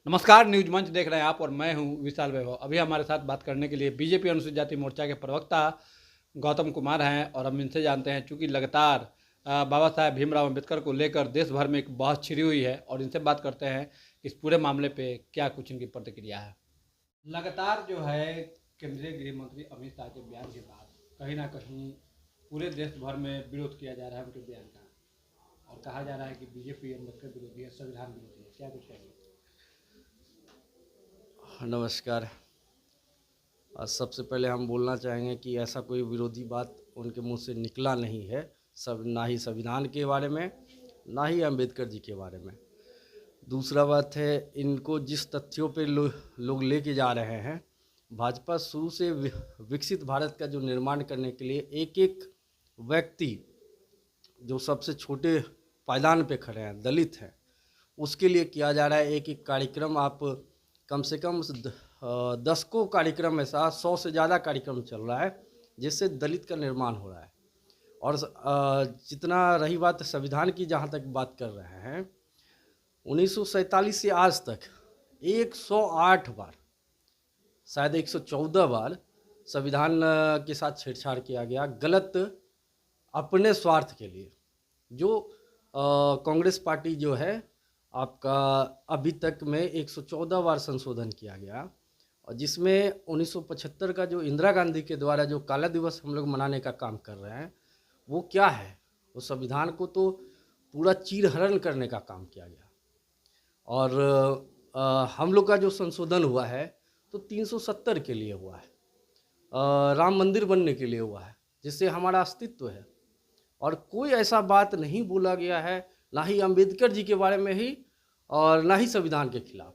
नमस्कार, न्यूज मंच देख रहे हैं आप और मैं हूं विशाल वैभव। अभी हमारे साथ बात करने के लिए बीजेपी अनुसूचित जाति मोर्चा के प्रवक्ता गौतम कुमार हैं और हम इनसे जानते हैं, चूंकि लगातार बाबा साहेब भीमराव अम्बेडकर को लेकर देश भर में एक बहस छिड़ी हुई है और इनसे बात करते हैं कि इस पूरे मामले पे क्या कुछ इनकी प्रतिक्रिया है। लगातार जो है केंद्रीय गृह मंत्री अमित शाह के बयान के बाद कहीं ना कहीं पूरे देश भर में विरोध किया जा रहा है उनके बयान का, और कहा जा रहा है कि बीजेपी अम्बेडकर विरोधी है, संविधान विरोधी है। क्या कुछ कहेंगे? नमस्कार। आज सबसे पहले हम बोलना चाहेंगे कि ऐसा कोई विरोधी बात उनके मुंह से निकला नहीं है, सब ना ही संविधान के बारे में, ना ही अंबेडकर जी के बारे में। दूसरा बात है, इनको जिस तथ्यों पे लोग लेके जा रहे हैं, भाजपा शुरू से विकसित भारत का जो निर्माण करने के लिए एक एक व्यक्ति जो सबसे छोटे पायदान पे खड़े हैं, दलित हैं, उसके लिए किया जा रहा है एक एक कार्यक्रम। आप कम से कम 10 को कार्यक्रम ऐसा 100 से ज़्यादा कार्यक्रम चल रहा है जिससे दलित का निर्माण हो रहा है। और जितना रही बात संविधान की, जहाँ तक बात कर रहे हैं, 1947 से आज तक 108 बार, शायद 114 बार संविधान के साथ छेड़छाड़ किया गया, गलत अपने स्वार्थ के लिए। जो कांग्रेस पार्टी जो है आपका, अभी तक में 114 बार संशोधन किया गया, और जिसमें 1975 का जो इंदिरा गांधी के द्वारा जो काला दिवस हम लोग मनाने का काम कर रहे हैं, वो क्या है, वो संविधान को तो पूरा चीरहरण करने का काम किया गया। और हम लोग का जो संशोधन हुआ है तो 370 के लिए हुआ है, राम मंदिर बनने के लिए हुआ है, जिससे हमारा अस्तित्व है। और कोई ऐसा बात नहीं बोला गया है, ना ही अंबेडकर जी के बारे में ही और ना ही संविधान के खिलाफ।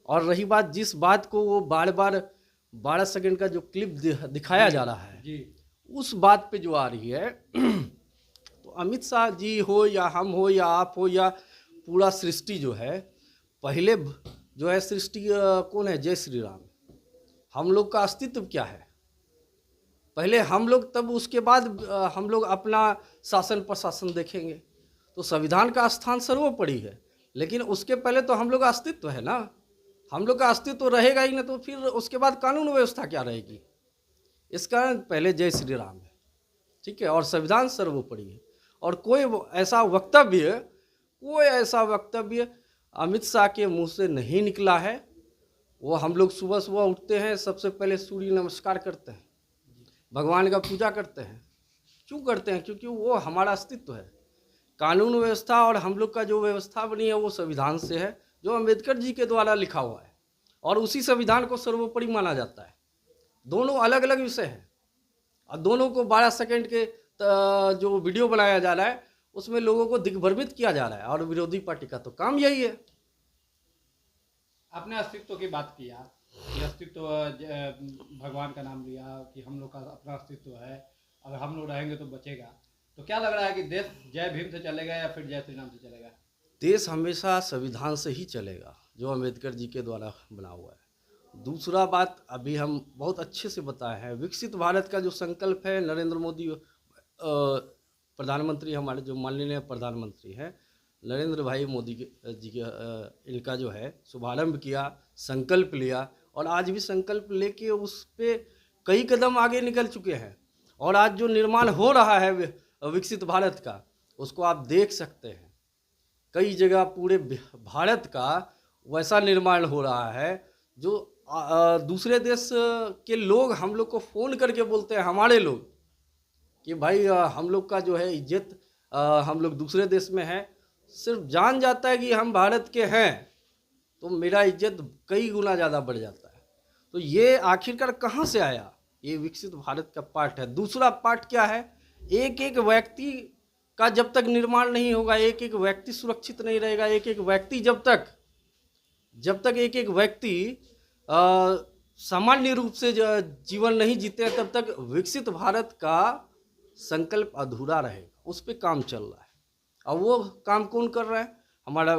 और रही बात जिस बात को वो बार बार 12 सेकंड का जो क्लिप दिखाया जा रहा है जी। उस बात पे जो आ रही है तो अमित शाह जी हो या हम हो या आप हो या पूरा सृष्टि जो है, पहले जो है सृष्टि कौन है? जय श्री राम। हम लोग का अस्तित्व क्या है? पहले हम लोग, तब उसके बाद हम लोग अपना शासन प्रशासन देखेंगे। तो संविधान का स्थान सर्वोपरि है, लेकिन उसके पहले तो हम लोग का अस्तित्व है ना। हम लोग का अस्तित्व रहेगा ही ना, तो फिर उसके बाद कानून व्यवस्था क्या रहेगी? इस कारण पहले जय श्री राम है, ठीक है, और संविधान सर्वोपरि है। और कोई ऐसा वक्तव्य अमित शाह के मुंह से नहीं निकला है। वो हम लोग सुबह सुबह उठते हैं, सबसे पहले सूर्य नमस्कार करते हैं, भगवान का पूजा करते हैं। क्यों करते हैं? क्योंकि वो हमारा अस्तित्व है। कानून व्यवस्था और हम लोग का जो व्यवस्था बनी है वो संविधान से है, जो अम्बेडकर जी के द्वारा लिखा हुआ है, और उसी संविधान को सर्वोपरि माना जाता है। दोनों अलग अलग विषय हैं, और दोनों को 12 सेकंड के जो वीडियो बनाया जा रहा है उसमें लोगों को दिग्भ्रमित किया जा रहा है, और विरोधी पार्टी का तो काम यही है। आपने अस्तित्व की बात किया कि अस्तित्व, भगवान का नाम लिया कि हम लोग का अपना अस्तित्व है, अगर हम लोग रहेंगे तो बचेगा। तो क्या लग रहा है कि देश जय भीम से चलेगा या फिर जय श्री राम से चलेगा? देश हमेशा संविधान से ही चलेगा जो अम्बेडकर जी के द्वारा बना हुआ है। दूसरा बात, अभी हम बहुत अच्छे से बताए हैं, विकसित भारत का जो संकल्प है, नरेंद्र मोदी प्रधानमंत्री, हमारे जो माननीय प्रधानमंत्री हैं नरेंद्र भाई मोदी जी के, इनका जो है शुभारंभ किया, संकल्प लिया, और आज भी संकल्प लेके उस पे कई कदम आगे निकल चुके हैं। और आज जो निर्माण हो रहा है विकसित भारत का, उसको आप देख सकते हैं। कई जगह पूरे भारत का वैसा निर्माण हो रहा है जो दूसरे देश के लोग हम लोग को फ़ोन करके बोलते हैं, हमारे लोग, कि भाई हम लोग का जो है इज्जत, हम लोग दूसरे देश में हैं, सिर्फ जान जाता है कि हम भारत के हैं तो मेरा इज्जत कई गुना ज़्यादा बढ़ जाता है। तो ये आखिरकार कहाँ से आया? ये विकसित भारत का पार्ट है। दूसरा पार्ट क्या है? एक एक व्यक्ति का जब तक निर्माण नहीं होगा, एक एक व्यक्ति सुरक्षित नहीं रहेगा, एक एक व्यक्ति जब तक एक एक व्यक्ति सामान्य रूप से जीवन नहीं जीते हैं, तब तक विकसित भारत का संकल्प अधूरा रहेगा। उस पर काम चल रहा है, और वो काम कौन कर रहा है? हमारा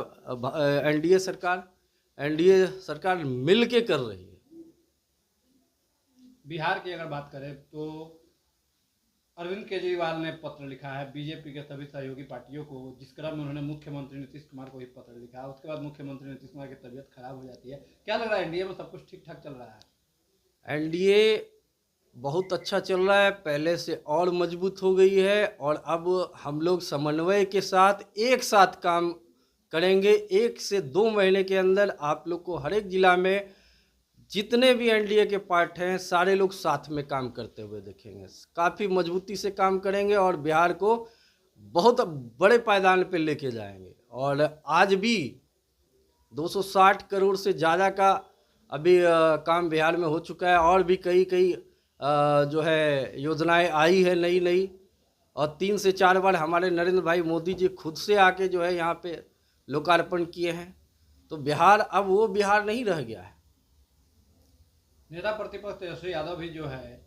एनडीए सरकार मिल के कर रही है। बिहार की अगर बात करें तो अरविंद केजरीवाल ने पत्र लिखा है बीजेपी के सभी सहयोगी पार्टियों को, जिस क्रम में उन्होंने मुख्यमंत्री नीतीश कुमार को ही पत्र लिखा है। उसके बाद मुख्यमंत्री नीतीश कुमार की तबीयत खराब हो जाती है। क्या लग रहा है, एनडीए में सब कुछ ठीक ठाक चल रहा है? एनडीए बहुत अच्छा चल रहा है, पहले से और मजबूत हो गई है और अब हम लोग समन्वय के साथ एक साथ काम करेंगे। 1 से 2 महीने के अंदर आप लोग को हर एक जिला में जितने भी एनडीए के पार्ट हैं सारे लोग साथ में काम करते हुए देखेंगे। काफ़ी मजबूती से काम करेंगे और बिहार को बहुत बड़े पायदान पे लेके जाएंगे। और आज भी 260 करोड़ से ज़्यादा का अभी काम बिहार में हो चुका है और भी कई जो है योजनाएं आई है नई नई, और 3 से 4 बार हमारे नरेंद्र भाई मोदी जी खुद से आके जो है यहाँ पे लोकार्पण किए हैं। तो बिहार अब वो बिहार नहीं रह गया है। नेता प्रतिपक्ष तेजस्वी यादव भी जो है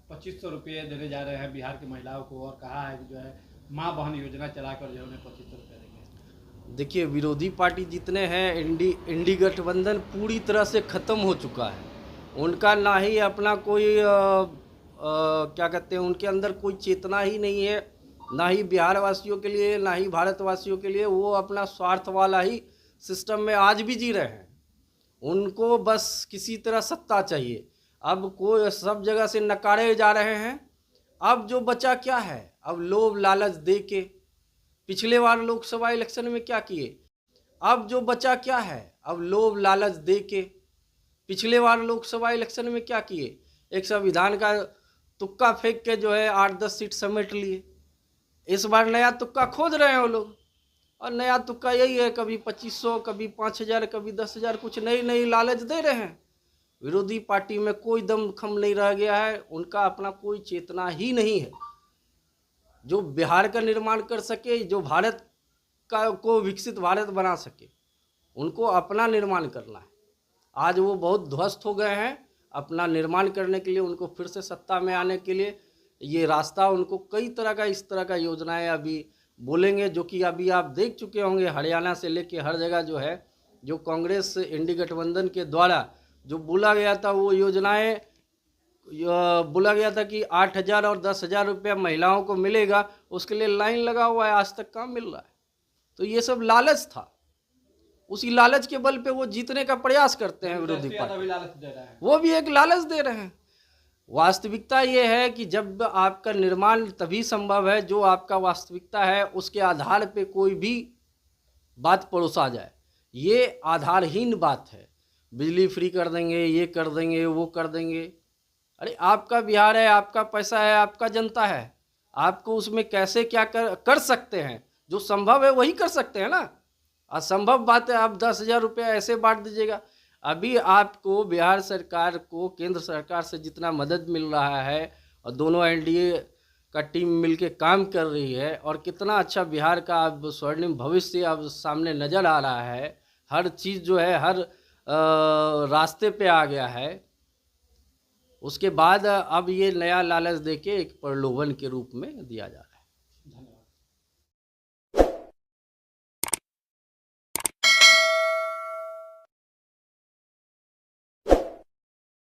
2500 रुपये देने जा रहे हैं बिहार की महिलाओं को, और कहा है कि जो है माँ बहन योजना चलाकर जो है उन्हें 2500 रुपये देंगे। देखिए, विरोधी पार्टी जितने हैं इंडी गठबंधन पूरी तरह से ख़त्म हो चुका है। उनका ना ही अपना कोई क्या कहते हैं, उनके अंदर कोई चेतना ही नहीं है, ना ही बिहार वासियों के लिए ना ही भारतवासियों के लिए। वो अपना स्वार्थ वाला ही सिस्टम में आज भी जी रहे हैं। उनको बस किसी तरह सत्ता चाहिए। अब कोई सब जगह से नकारे जा रहे हैं। अब जो बचा क्या है, अब लोभ लालच दे के पिछले बार लोकसभा इलेक्शन में क्या किए, अब जो बचा क्या है, अब लोभ लालच दे के पिछले बार लोकसभा इलेक्शन में क्या किए, एक संविधान का तुक्का फेंक के जो है 8-10 सीट समेट लिए। इस बार नया तुक्का खोज रहे हैं वो लोग, और नया तुक्का यही है, कभी 2500, कभी 5000, कभी 10,000, कुछ नई नई लालच दे रहे हैं। विरोधी पार्टी में कोई दमखम नहीं रह गया है, उनका अपना कोई चेतना ही नहीं है जो बिहार का निर्माण कर सके, जो भारत का को विकसित भारत बना सके। उनको अपना निर्माण करना है। आज वो बहुत ध्वस्त हो गए हैं। अपना निर्माण करने के लिए, उनको फिर से सत्ता में आने के लिए ये रास्ता, उनको कई तरह का इस तरह का योजनाएं अभी बोलेंगे, जो कि अभी आप देख चुके होंगे। हरियाणा से लेके हर जगह जो है, जो कांग्रेस इंडी गठबंधन के द्वारा जो बोला गया था, वो योजनाएं बोला गया था कि 8,000 और 10,000 रुपया महिलाओं को मिलेगा, उसके लिए लाइन लगा हुआ है, आज तक काम मिल रहा है। तो ये सब लालच था। उसी लालच के बल पे वो जीतने का प्रयास करते हैं विरोधी पार्टी। वो भी एक लालच दे रहे हैं। वास्तविकता ये है कि जब आपका निर्माण तभी संभव है जो आपका वास्तविकता है उसके आधार पे कोई भी बात परोसा जाए। ये आधारहीन बात है। बिजली फ्री कर देंगे, ये कर देंगे, वो कर देंगे। अरे आपका बिहार है, आपका पैसा है, आपका जनता है, आपको उसमें कैसे क्या कर सकते हैं। जो संभव है वही कर सकते हैं ना। असंभव बात है आप 10,000 रुपया ऐसे बांट दीजिएगा। अभी आपको बिहार सरकार को केंद्र सरकार से जितना मदद मिल रहा है, और दोनों एनडीए का टीम मिलके काम कर रही है, और कितना अच्छा बिहार का अब स्वर्णिम भविष्य अब सामने नज़र आ रहा है। हर चीज़ जो है हर रास्ते पे आ गया है। उसके बाद अब ये नया लालच देके एक प्रलोभन के रूप में दिया जा रहा है। धन्यवाद।